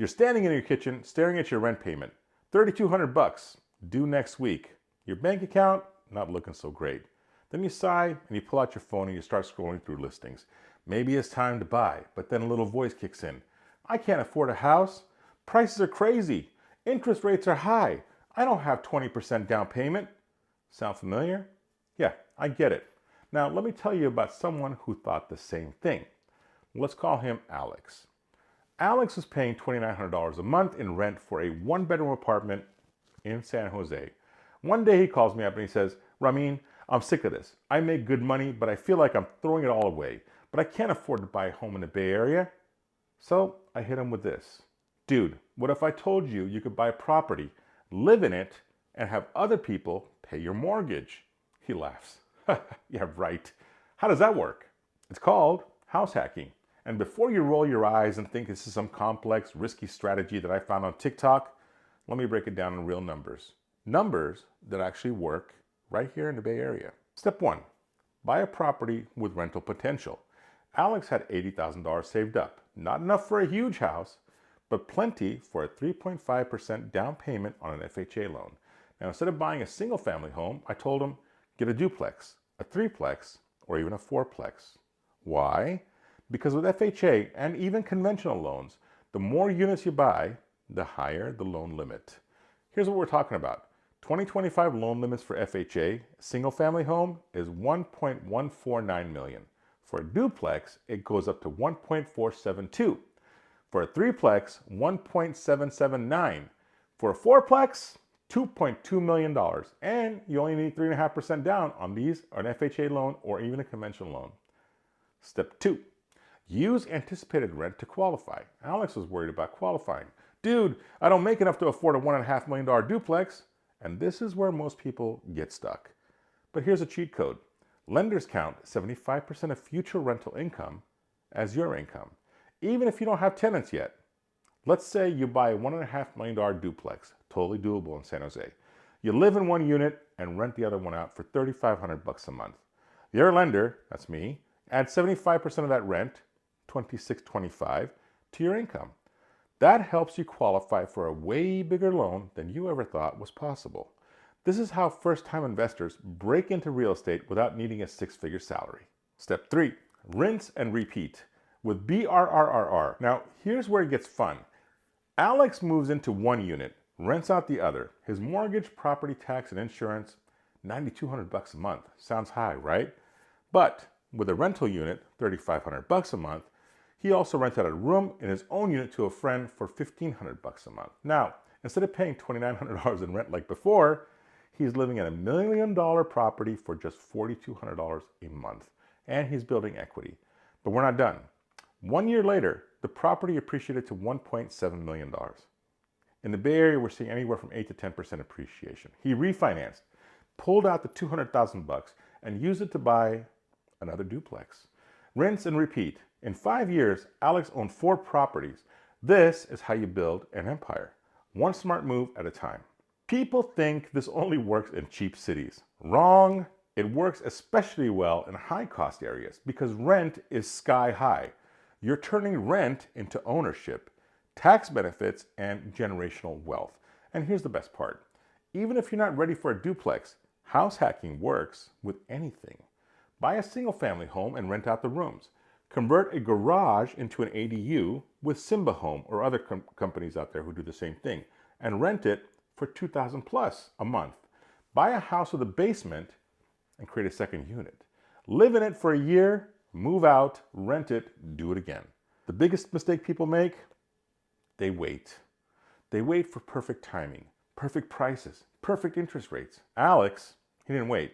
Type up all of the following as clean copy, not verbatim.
You're standing in your kitchen staring at your rent payment. $3,200 due next week. Your bank account, not looking so great. Then you sigh and you pull out your phone and you start scrolling through listings. Maybe it's time to buy, but then a little voice kicks in. I can't afford a house. Prices are crazy. Interest rates are high. I don't have 20% down payment. Sound familiar? Yeah, I get it. Now let me tell you about someone who thought the same thing. Let's call him Alex. Alex was paying $2,900 a month in rent for a one-bedroom apartment in San Jose. One day he calls me up and he says, Ramin, I'm sick of this. I make good money, but I feel like I'm throwing it all away. But I can't afford to buy a home in the Bay Area. So I hit him with this. Dude, what if I told you you could buy a property, live in it, and have other people pay your mortgage? He laughs. Yeah, right. How does that work? It's called house hacking. And before you roll your eyes and think this is some complex, risky strategy that I found on TikTok, let me break it down in real numbers. Numbers that actually work right here in the Bay Area. Step 1, buy a property with rental potential. Alex had $80,000 saved up. Not enough for a huge house, but plenty for a 3.5% down payment on an FHA loan. Now, instead of buying a single family home, I told him, get a duplex, a threeplex, or even a fourplex. Why? Because with FHA and even conventional loans, the more units you buy, the higher the loan limit. Here's what we're talking about. 2025 loan limits for FHA, single family home, is $1.149 million. For a duplex, it goes up to $1.472. For a threeplex, $1.779. For a fourplex, $2.2 million. And you only need 3.5% down on these, or an FHA loan, or even a conventional loan. Step 2, use anticipated rent to qualify. Alex was worried about qualifying. Dude, I don't make enough to afford a $1.5 million duplex. And this is where most people get stuck. But here's a cheat code. Lenders count 75% of future rental income as your income, even if you don't have tenants yet. Let's say you buy a $1.5 million duplex, totally doable in San Jose. You live in one unit and rent the other one out for $3,500 a month. Your lender, that's me, adds 75% of that rent, $2,625, to your income. That helps you qualify for a way bigger loan than you ever thought was possible. This is how first-time investors break into real estate without needing a six-figure salary. Step 3, rinse and repeat with BRRRR. Now, here's where it gets fun. Alex moves into one unit, rents out the other. His mortgage, property tax, and insurance, $9,200 a month. Sounds high, right? But with a rental unit, $3,500 a month, he also rented a room in his own unit to a friend for $1,500 a month. Now, instead of paying $2,900 in rent like before, he's living in $1 million property for just $4,200 a month. And he's building equity. But we're not done. 1 year later, the property appreciated to $1.7 million. In the Bay Area, we're seeing anywhere from 8 to 10% appreciation. He refinanced, pulled out the $200,000 and used it to buy another duplex. Rinse and repeat. In 5 years, Alex owned 4 properties. This is how you build an empire. One smart move at a time. People think this only works in cheap cities. Wrong. It works especially well in high-cost areas because rent is sky high. You're turning rent into ownership, tax benefits, and generational wealth. And here's the best part. Even if you're not ready for a duplex, house hacking works with anything. Buy a single-family home and rent out the rooms. Convert a garage into an ADU with Simba Home or other companies out there who do the same thing and rent it for $2,000 plus a month. Buy a house with a basement and create a second unit. Live in it for a year, move out, rent it, do it again. The biggest mistake people make, they wait. They wait for perfect timing, perfect prices, perfect interest rates. Alex, he didn't wait.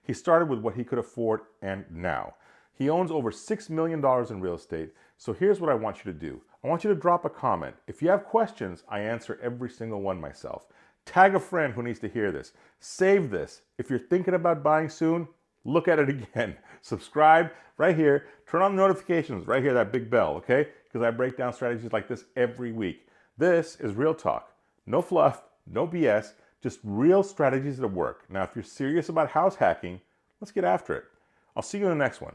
He started with what he could afford, and now. He owns over $6 million in real estate. So here's what I want you to do. I want you to drop a comment. If you have questions, I answer every single one myself. Tag a friend who needs to hear this. Save this. If you're thinking about buying soon, look at it again. Subscribe right here. Turn on the notifications right here, that big bell, okay? Because I break down strategies like this every week. This is real talk. No fluff, no BS, just real strategies that work. Now, if you're serious about house hacking, let's get after it. I'll see you in the next one.